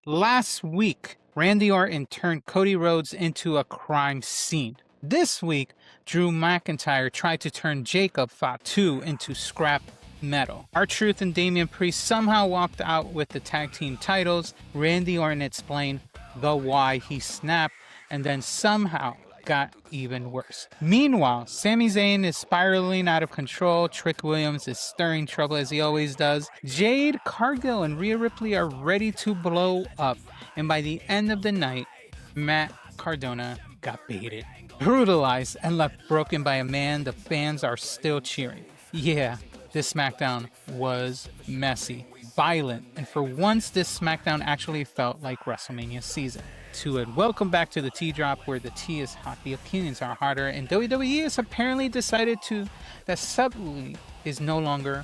Last week, Randy Orton turned Cody Rhodes into a crime scene. This week, Drew McIntyre tried to turn Jacob Fatu into scrap metal. R-Truth and Damian Priest somehow walked out with the tag team titles. Randy Orton explained the why he snapped, and then somehow got even worse. Meanwhile, Sami Zayn is spiraling out of control. Trick Williams is stirring trouble as he always does. Jade Cargill and Rhea Ripley are ready to blow up. And by the end of the night, Matt Cardona got baited, brutalized, and left broken by a man the fans are still cheering. Yeah, this SmackDown was messy, violent, and for once this SmackDown actually felt like WrestleMania season. To it, welcome back to the Tea Drop, where the tea is hot, the opinions are hotter, and WWE has apparently decided that subtly is no longer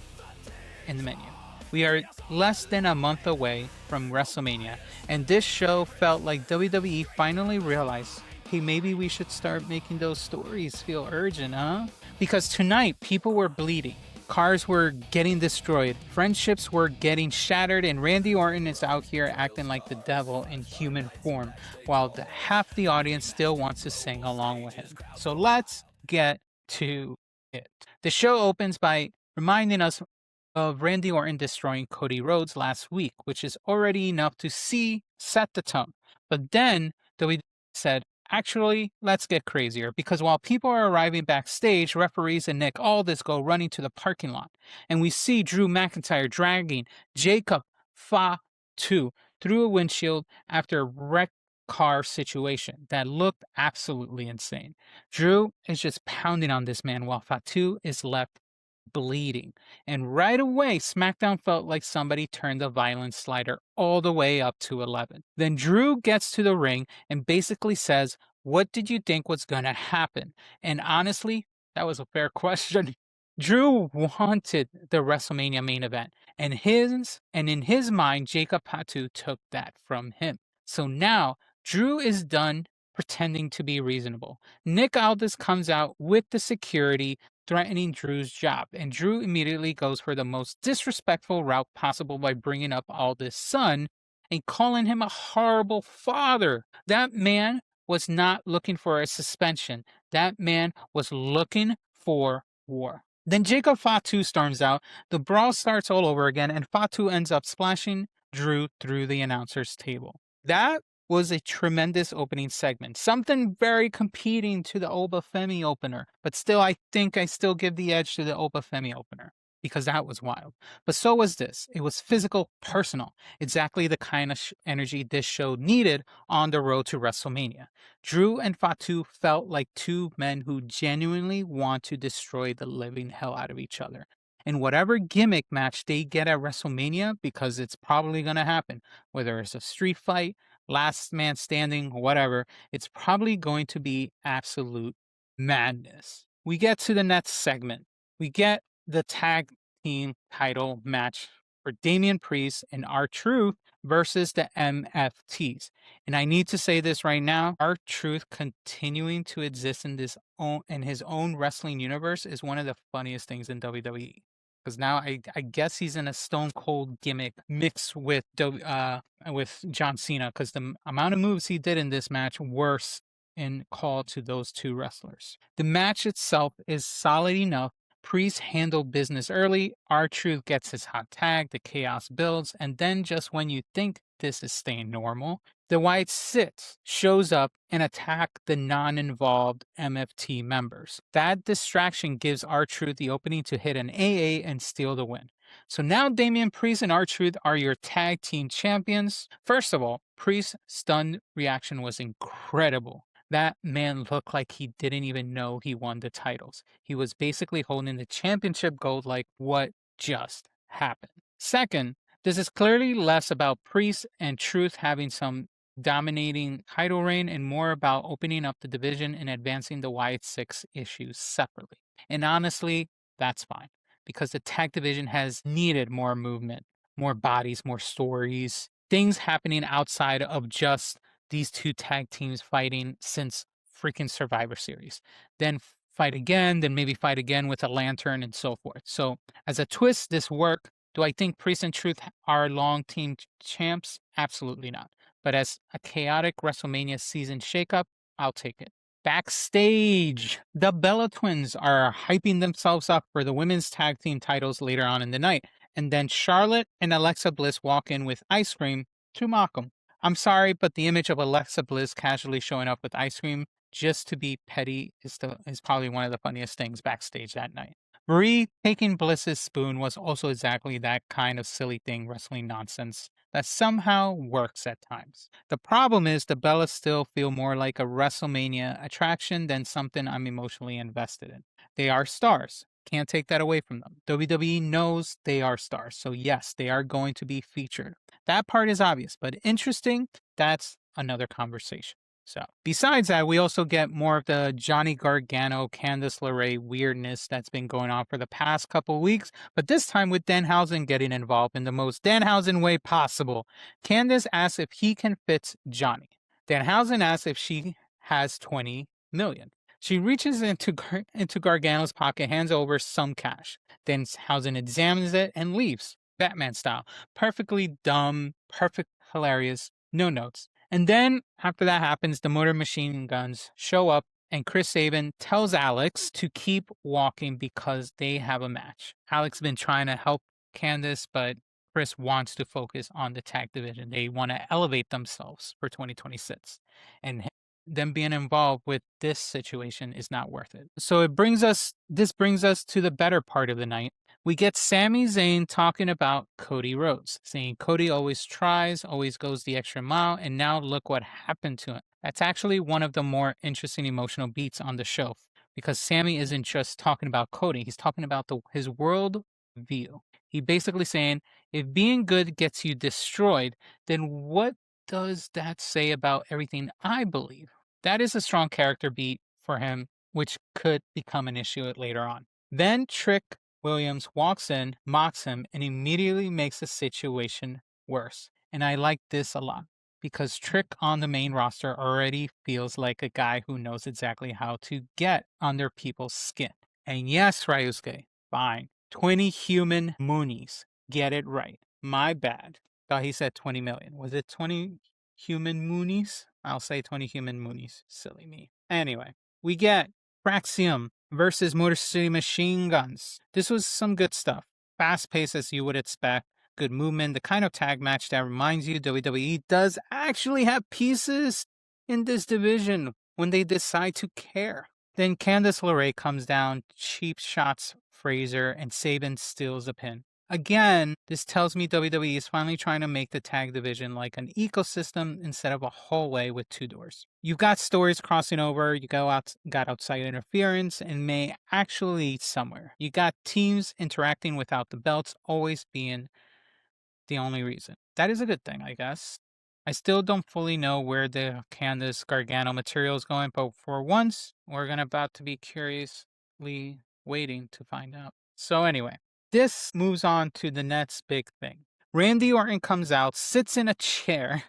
in the menu. We are less than a month away from WrestleMania, and this show felt like WWE finally realized, hey, maybe we should start making those stories feel urgent, huh? Because tonight, people were bleeding. Cars were getting destroyed, friendships were getting shattered, and Randy Orton is out here acting like the devil in human form, while half the audience still wants to sing along with him. So let's get to it. The show opens by reminding us of Randy Orton destroying Cody Rhodes last week, which is already enough to set the tone. But then WWE said, actually, let's get crazier, because while people are arriving backstage, referees and Nick Aldis go running to the parking lot, and we see Drew McIntyre dragging Jacob Fatu through a windshield after a wrecked car situation that looked absolutely insane. Drew is just pounding on this man while Fatu is left bleeding. And right away, SmackDown felt like somebody turned the violence slider all the way up to 11. Then Drew gets to the ring and basically says, what did you think was going to happen? And honestly, that was a fair question. Drew wanted the WrestleMania main event, and in his mind, Jacob Fatu took that from him. So now Drew is done pretending to be reasonable. Nick Aldis comes out with the security threatening Drew's job, and Drew immediately goes for the most disrespectful route possible by bringing up Aldis' son and calling him a horrible father. That man was not looking for a suspension. That man was looking for war. Then Jacob Fatu storms out, the brawl starts all over again, and Fatu ends up splashing Drew through the announcer's table. That was a tremendous opening segment, something very competing to the Oba Femi opener, but still I think I still give the edge to the Oba Femi opener, because that was wild. But so was this. It was physical, personal, exactly the kind of energy this show needed on the road to WrestleMania. Drew and Fatu felt like two men who genuinely want to destroy the living hell out of each other. In whatever gimmick match they get at WrestleMania, because it's probably going to happen, whether it's a street fight, last man standing, whatever, it's probably going to be absolute madness. We get to the next segment. We get the tag team title match for Damian Priest and R-Truth versus the MFTs. And I need to say this right now, R-Truth continuing to exist in his own wrestling universe is one of the funniest things in WWE. Because now I guess he's in a Stone Cold gimmick mixed with John Cena, because the amount of moves he did in this match were in call to those two wrestlers. The match itself is solid enough. Priest handled business early. R-Truth gets his hot tag. The chaos builds, and then just when you think this is staying normal, the White Six shows up and attack the non-involved MFT members. That distraction gives R-Truth the opening to hit an AA and steal the win. So now Damian Priest and R-Truth are your tag team champions. First of all, Priest's stunned reaction was incredible. That man looked like he didn't even know he won the titles. He was basically holding the championship gold like, what just happened? Second, this is clearly less about Priest and Truth having some dominating title reign and more about opening up the division and advancing the Wyatt Six issues separately. And honestly, that's fine, because the tag division has needed more movement, more bodies, more stories, things happening outside of just these two tag teams fighting since freaking Survivor Series. Then fight again, then maybe fight again with a lantern and so forth. So as a twist, this worked. Do I think Priest and Truth are long team champs? Absolutely not. But as a chaotic WrestleMania season shakeup, I'll take it. Backstage, the Bella Twins are hyping themselves up for the women's tag team titles later on in the night. And then Charlotte and Alexa Bliss walk in with ice cream to mock them. I'm sorry, but the image of Alexa Bliss casually showing up with ice cream just to be petty is probably one of the funniest things backstage that night. Marie taking Bliss's spoon was also exactly that kind of silly thing wrestling nonsense that somehow works at times. The problem is the Bellas still feel more like a WrestleMania attraction than something I'm emotionally invested in. They are stars. Can't take that away from them. WWE knows they are stars. So yes, they are going to be featured. That part is obvious, but interesting, that's another conversation. So, besides that, we also get more of the Johnny Gargano, Candice LeRae weirdness that's been going on for the past couple weeks, but this time with Danhausen getting involved in the most Danhausen way possible. Candice asks if he can fit Johnny. Danhausen asks if she has 20 million. She reaches into Gargano's pocket, hands over some cash. Danhausen examines it and leaves, Batman style. Perfectly dumb, perfect, hilarious, no notes. And then, after that happens, the Motor Machine Guns show up, and Chris Sabin tells Alex to keep walking because they have a match. Alex has been trying to help Candice, but Chris wants to focus on the tag division. They want to elevate themselves for 2026. And them being involved with this situation is not worth it. So this brings us to the better part of the night. We get Sami Zayn talking about Cody Rhodes, saying Cody always tries, always goes the extra mile, and now look what happened to him. That's actually one of the more interesting emotional beats on the show, because Sami isn't just talking about Cody, he's talking about his world view. He basically saying, if being good gets you destroyed, then what does that say about everything I believe? That is a strong character beat for him, which could become an issue later on. Then Trick Williams walks in, mocks him, and immediately makes the situation worse. And I like this a lot because Trick on the main roster already feels like a guy who knows exactly how to get under people's skin. And yes, Ryusuke, fine. 20 human moonies. Get it right. My bad. Thought he said 20 million. Was it 20 human moonies? I'll say 20 human moonies. Silly me. Anyway, we get Praxium versus Motor City Machine Guns. This was some good stuff. Fast paced as you would expect. Good movement. The kind of tag match that reminds you WWE does actually have pieces in this division when they decide to care. Then Candice LeRae comes down, cheap shots Fraser, and Sabin steals a pin. Again, this tells me WWE is finally trying to make the tag division like an ecosystem instead of a hallway with two doors. You've got stories crossing over, you got outside interference, and may actually lead somewhere. You got teams interacting without the belts always being the only reason. That is a good thing, I guess. I still don't fully know where the Candice Gargano material is going, but for once, we're about to be curiously waiting to find out. So anyway, this moves on to the next big thing. Randy Orton comes out, sits in a chair,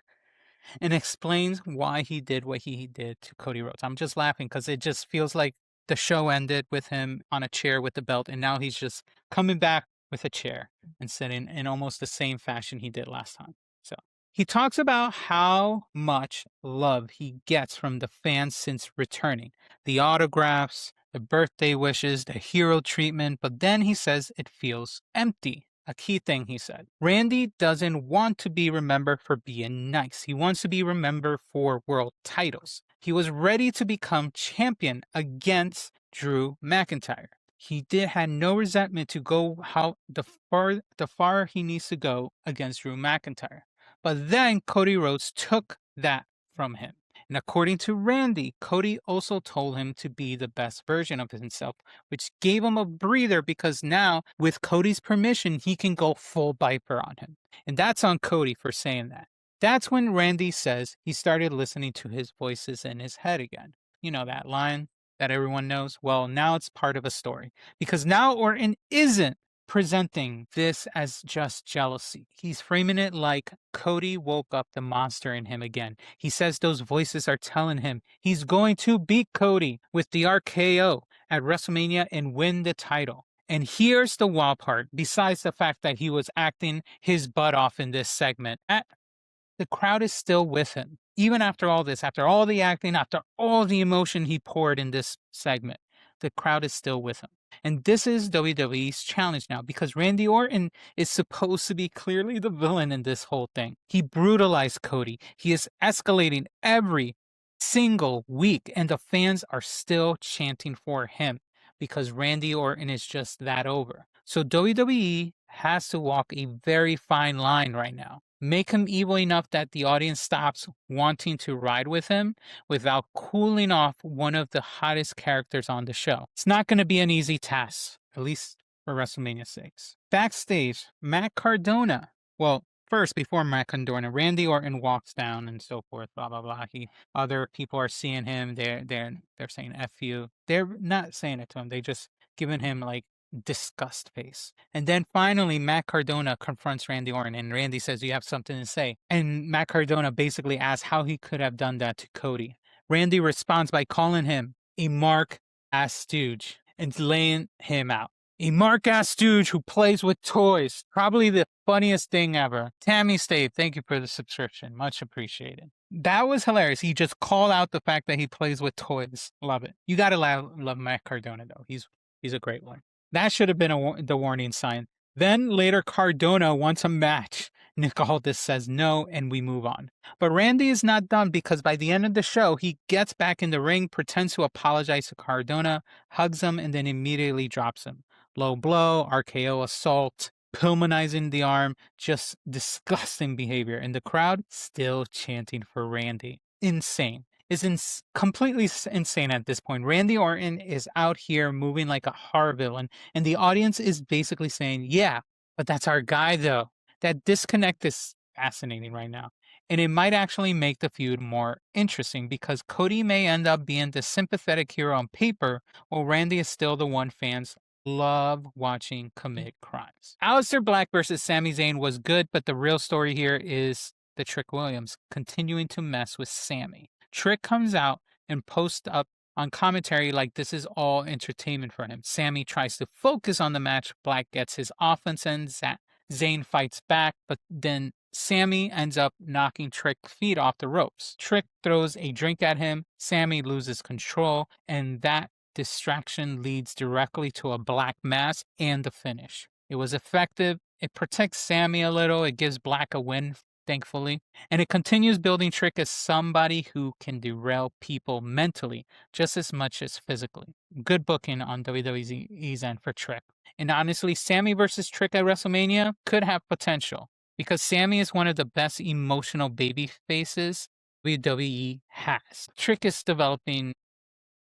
and explains why he did what he did to Cody Rhodes. I'm just laughing because it just feels like the show ended with him on a chair with the belt, and now he's just coming back with a chair and sitting in almost the same fashion he did last time. So he talks about how much love he gets from the fans since returning. The autographs, the birthday wishes, the hero treatment, but then he says it feels empty. A key thing he said. Randy doesn't want to be remembered for being nice. He wants to be remembered for world titles. He was ready to become champion against Drew McIntyre. He had no resentment to go the far he needs to go against Drew McIntyre. But then Cody Rhodes took that from him. And according to Randy, Cody also told him to be the best version of himself, which gave him a breather because now, with Cody's permission, he can go full Viper on him. And that's on Cody for saying that. That's when Randy says he started listening to his voices in his head again. You know that line that everyone knows? Well, now it's part of a story. Because now Orton isn't presenting this as just jealousy. He's framing it like Cody woke up the monster in him again. He says those voices are telling him he's going to beat Cody with the RKO at WrestleMania and win the title. And here's the wild part. Besides the fact that he was acting his butt off in this segment, the crowd is still with him. Even after all this, after all the acting, after all the emotion he poured in this segment, the crowd is still with him. And this is WWE's challenge now because Randy Orton is supposed to be clearly the villain in this whole thing. He brutalized Cody. He is escalating every single week, and the fans are still chanting for him because Randy Orton is just that over. So WWE has to walk a very fine line right now. Make him evil enough that the audience stops wanting to ride with him without cooling off one of the hottest characters on the show. It's not going to be an easy task, at least for WrestleMania 6. Backstage, Matt Cardona. Well, first, before Matt Cardona, Randy Orton walks down and so forth, blah, blah, blah. Other people are seeing him. They're saying F you. They're not saying it to him. They just giving him like disgust face. And then finally, Matt Cardona confronts Randy Orton, and Randy says, "You have something to say." And Matt Cardona basically asks how he could have done that to Cody. Randy responds by calling him a mark-ass stooge and laying him out. A mark-ass stooge who plays with toys. Probably the funniest thing ever. Tammy Stave, thank you for the subscription. Much appreciated. That was hilarious. He just called out the fact that he plays with toys. Love it. You gotta love Matt Cardona, though. He's a great one. That should have been the warning sign. Then later, Cardona wants a match. Nick Aldis says no, and we move on. But Randy is not done because by the end of the show, he gets back in the ring, pretends to apologize to Cardona, hugs him, and then immediately drops him. Low blow, RKO assault, Pillmanizing the arm, just disgusting behavior. And the crowd still chanting for Randy. Insane. Is completely insane at this point. Randy Orton is out here moving like a horror villain, and the audience is basically saying, yeah, but that's our guy though. That disconnect is fascinating right now. And it might actually make the feud more interesting because Cody may end up being the sympathetic hero on paper, while Randy is still the one fans love watching commit crimes. Aleister Black versus Sami Zayn was good, but the real story here is the Trick Williams continuing to mess with Sami. Trick comes out and posts up on commentary like this is all entertainment for him. Sami tries to focus on the match. Black gets his offense and Zayn fights back, but then Sami ends up knocking Trick's feet off the ropes. Trick throws a drink at him. Sami loses control, and that distraction leads directly to a black mass and the finish. It was effective. It protects Sami a little. It gives Black a win, thankfully. And it continues building Trick as somebody who can derail people mentally just as much as physically. Good booking on WWE's end for Trick. And honestly, Sami versus Trick at WrestleMania could have potential because Sami is one of the best emotional baby faces WWE has. Trick is developing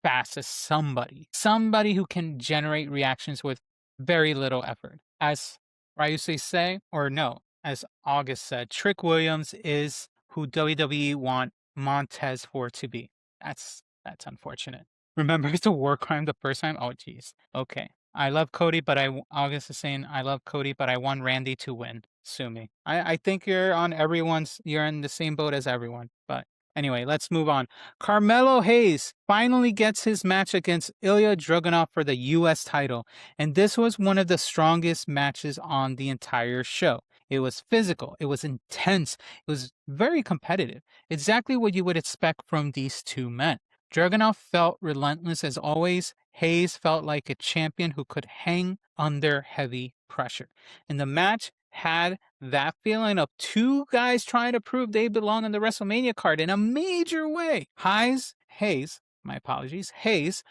fast as somebody who can generate reactions with very little effort. As Ryusei say, or no, as August said, Trick Williams is who WWE want Montez Ford to be. That's unfortunate. Remember the war crime the first time? Oh, geez. Okay. I love Cody, but August is saying, I love Cody, but I want Randy to win. Sue me. I think you're in the same boat as everyone, but anyway, let's move on. Carmelo Hayes finally gets his match against Ilya Dragunov for the U.S. title, and this was one of the strongest matches on the entire show. It was physical, it was intense, it was very competitive. Exactly what you would expect from these two men. Dragunov felt relentless as always. Hayes felt like a champion who could hang under heavy pressure. And the match had that feeling of two guys trying to prove they belong on the WrestleMania card in a major way. Hayes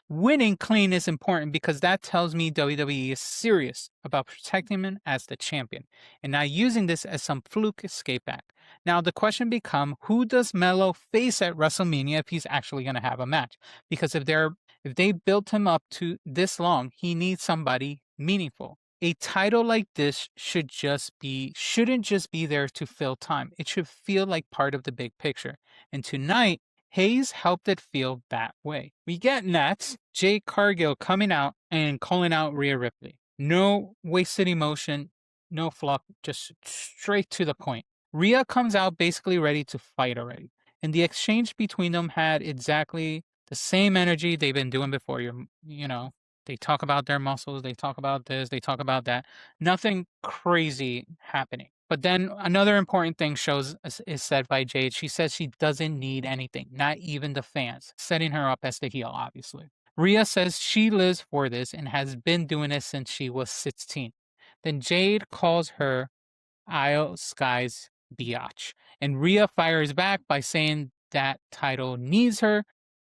winning clean is important because that tells me WWE is serious about protecting him as the champion and not using this as some fluke escape act. Now the question becomes, who does Melo face at WrestleMania if he's actually going to have a match? Because if they built him up to this long, he needs somebody meaningful. A title like this shouldn't just be there to fill time. It should feel like part of the big picture. And tonight, Hayes helped it feel that way. We get next Jade Cargill coming out and calling out Rhea Ripley. No wasted emotion, no fluff, just straight to the point. Rhea comes out basically ready to fight already. And the exchange between them had exactly the same energy they've been doing before. You know, They talk about their muscles, they talk about this, they talk about that. Nothing crazy happening. But then another important thing is said by Jade. She says she doesn't need anything, not even the fans, setting her up as the heel, obviously. Rhea says she lives for this and has been doing it since she was 16. Then Jade calls her Io Sky's biatch, and Rhea fires back by saying that title needs her.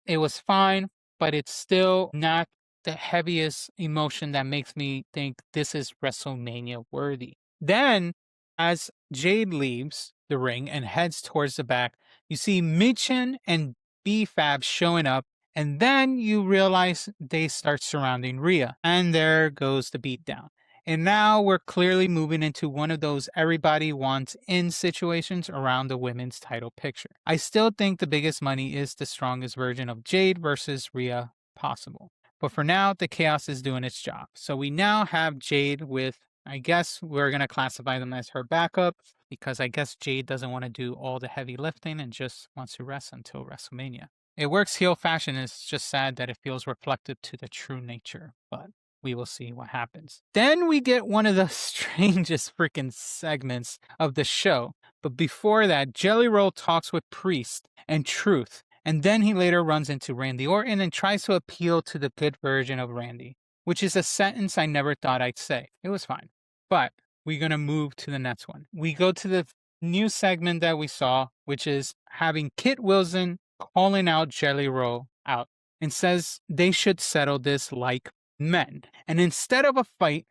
It was fine, but it's still not the heaviest emotion that makes me think this is WrestleMania worthy. Then, as Jade leaves the ring and heads towards the back, you see Michin and B-Fab showing up, and then you realize they start surrounding Rhea, and there goes the beatdown. And now we're clearly moving into one of those everybody wants in situations around the women's title picture. I still think the biggest money is the strongest version of Jade versus Rhea possible. But for now, the chaos is doing its job. So we now have Jade with, I guess we're going to classify them as her backup, because I guess Jade doesn't want to do all the heavy lifting and just wants to rest until WrestleMania. It works heel fashion. It's just sad that it feels reflective to the true nature, but we will see what happens. Then we get one of the strangest freaking segments of the show. But before that, Jelly Roll talks with Priest and Truth, and then he later runs into Randy Orton and tries to appeal to the good version of Randy, which is a sentence I never thought I'd say. It was fine. But we're going to move to the next one. We go to the new segment that we saw, which is having Kit Wilson calling out Jelly Roll out and says they should settle this like men. And instead of a fight,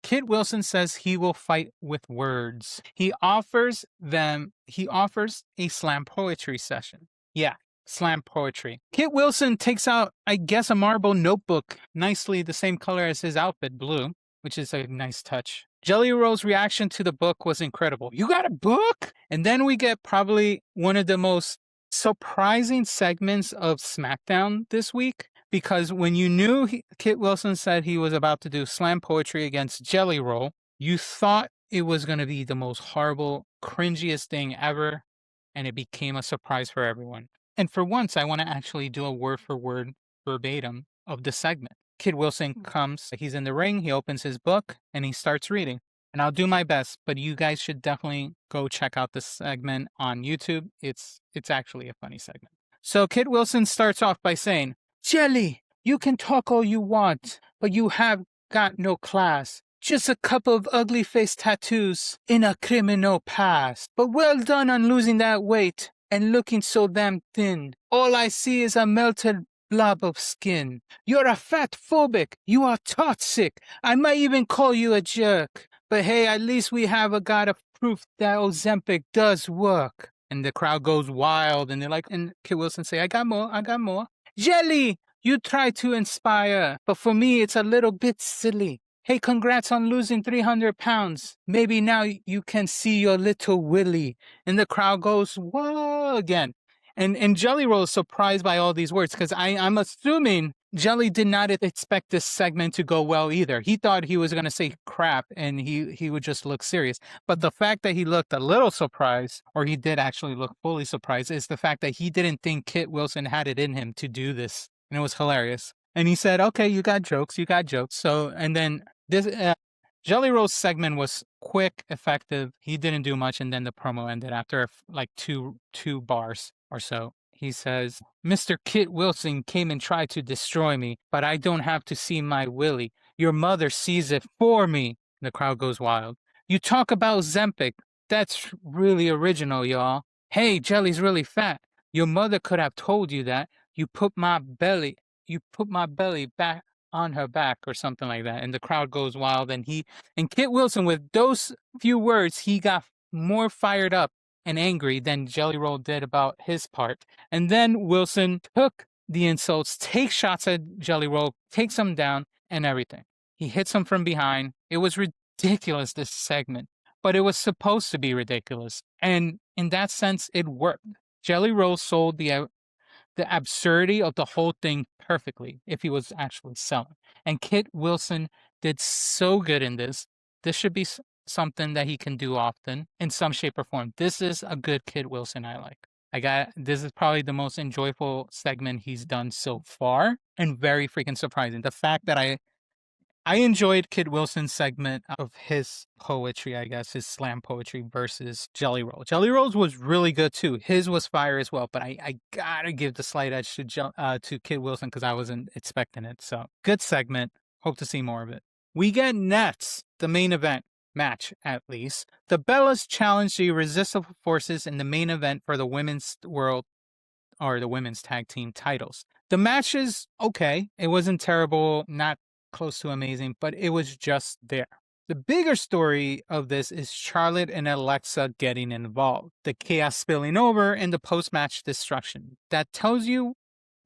Kit Wilson says he will fight with words. He offers a slam poetry session. Yeah, slam poetry. Kit Wilson takes out, I guess, a marble notebook, nicely the same color as his outfit, blue, which is a nice touch. Jelly Roll's reaction to the book was incredible. You got a book? And then we get probably one of the most surprising segments of SmackDown this week, because when you knew Kit Wilson said he was about to do slam poetry against Jelly Roll, you thought it was going to be the most horrible, cringiest thing ever, and it became a surprise for everyone. And for once, I want to actually do a word for word verbatim of the segment. Kit Wilson comes, he's in the ring, he opens his book, and he starts reading. And I'll do my best, but you guys should definitely go check out this segment on YouTube. It's actually a funny segment. So Kit Wilson starts off by saying, Jelly, you can talk all you want, but you have got no class. Just a couple of ugly face tattoos in a criminal past. But well done on losing that weight and looking so damn thin. All I see is a melted blob of skin. You're a fat phobic. You are toxic. I might even call you a jerk. But hey, at least we have got a proof that Ozempic does work. And the crowd goes wild, and they're like, and Kit Wilson say, I got more. Jelly, you try to inspire, but for me, it's a little bit silly. Hey, congrats on losing 300 pounds. Maybe now you can see your little Willie. And the crowd goes, whoa, again. And Jelly Roll is surprised by all these words, because I'm assuming Jelly did not expect this segment to go well either. He thought he was going to say crap and he would just look serious. But the fact that he looked a little surprised, or he did actually look fully surprised, is the fact that he didn't think Kit Wilson had it in him to do this. And it was hilarious. And he said, okay, you got jokes. So, and then this Jelly Roll's segment was quick, effective. He didn't do much, and then the promo ended after like two bars or so. He says, Mr. Kit Wilson came and tried to destroy me, but I don't have to see my Willie. Your mother sees it for me. The crowd goes wild. You talk about Zempic. That's really original, y'all. Hey, Jelly's really fat. Your mother could have told you that. You put my belly back on her back, or something like that. And the crowd goes wild. And Kit Wilson, with those few words, he got more fired up and angry than Jelly Roll did about his part. And then Wilson took the insults, takes shots at Jelly Roll, takes him down, and everything. He hits him from behind. It was ridiculous, this segment, but it was supposed to be ridiculous. And in that sense, it worked. Jelly Roll sold the absurdity of the whole thing perfectly if he was actually selling. And Kit Wilson did so good in this. This should be something that he can do often in some shape or form. This is a good Kit Wilson I like. This is probably the most enjoyable segment he's done so far, and very freaking surprising. The fact that I enjoyed Kid Wilson's segment of his poetry, I guess, his slam poetry versus Jelly Roll. Jelly Roll's was really good too. His was fire as well, but I gotta give the slight edge to Kid Wilson because I wasn't expecting it. So good segment. Hope to see more of it. We get Nets, the main event match at least. The Bellas challenge the Irresistible Forces in the main event for the women's world or the women's tag team titles. The match is okay. It wasn't terrible, not close to amazing, but it was just there. The bigger story of this is Charlotte and Alexa getting involved, the chaos spilling over, and the post match destruction. That tells you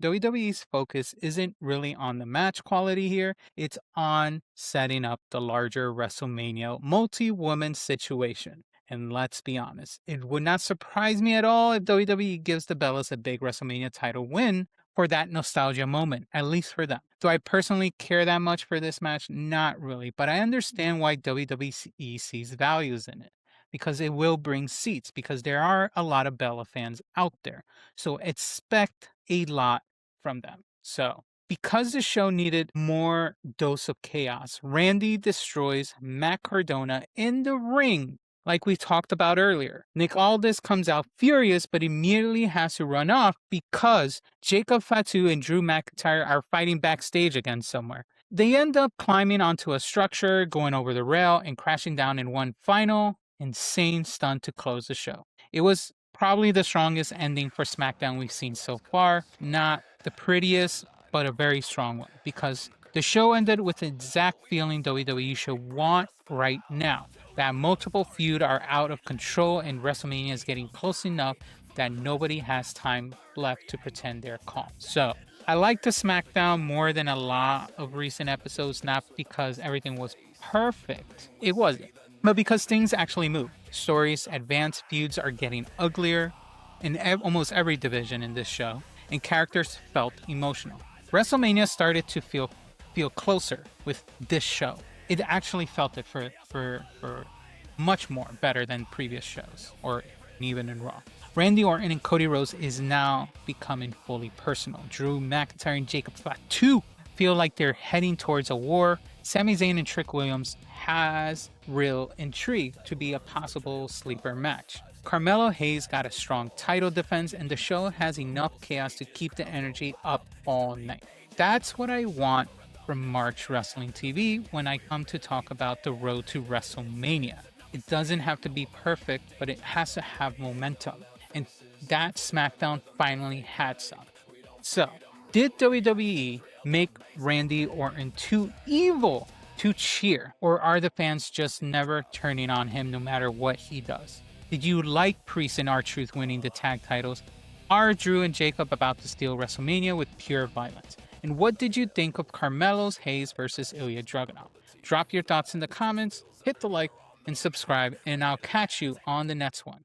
WWE's focus isn't really on the match quality here, it's on setting up the larger WrestleMania multi woman situation. And let's be honest, it would not surprise me at all if WWE gives the Bellas a big WrestleMania title win for that nostalgia moment, at least for them. Do I personally care that much for this match? Not really, but I understand why WWE sees values in it. Because it will bring seats, because there are a lot of Bella fans out there. So expect a lot from them. So, because the show needed more dose of chaos, Randy destroys Matt Cardona in the ring like we talked about earlier. Nick Aldis comes out furious, but immediately has to run off because Jacob Fatu and Drew McIntyre are fighting backstage again somewhere. They end up climbing onto a structure, going over the rail, and crashing down in one final insane stunt to close the show. It was probably the strongest ending for SmackDown we've seen so far. Not the prettiest, but a very strong one because the show ended with the exact feeling WWE should want right now. That multiple feud are out of control and WrestleMania is getting close enough that nobody has time left to pretend they're calm. So, I like the SmackDown more than a lot of recent episodes, not because everything was perfect. It wasn't. But because things actually move. Stories, advanced feuds are getting uglier in almost every division in this show, and characters felt emotional. WrestleMania started to feel closer with this show. It actually felt it for much more better than previous shows, or even in Raw. Randy Orton and Cody Rhodes is now becoming fully personal. Drew McIntyre and Jacob Fatu feel like they're heading towards a war. Sami Zayn and Trick Williams has real intrigue to be a possible sleeper match. Carmelo Hayes got a strong title defense, and the show has enough chaos to keep the energy up all night. That's what I want from March Wrestling TV when I come to talk about the road to WrestleMania. It doesn't have to be perfect, but it has to have momentum. And that SmackDown finally had some. So, did WWE make Randy Orton too evil to cheer? Or are the fans just never turning on him no matter what he does? Did you like Priest and R-Truth winning the tag titles? Are Drew and Jacob about to steal WrestleMania with pure violence? And what did you think of Carmelo's Hayes versus Ilya Dragunov? Drop your thoughts in the comments, hit the like, and subscribe, and I'll catch you on the next one.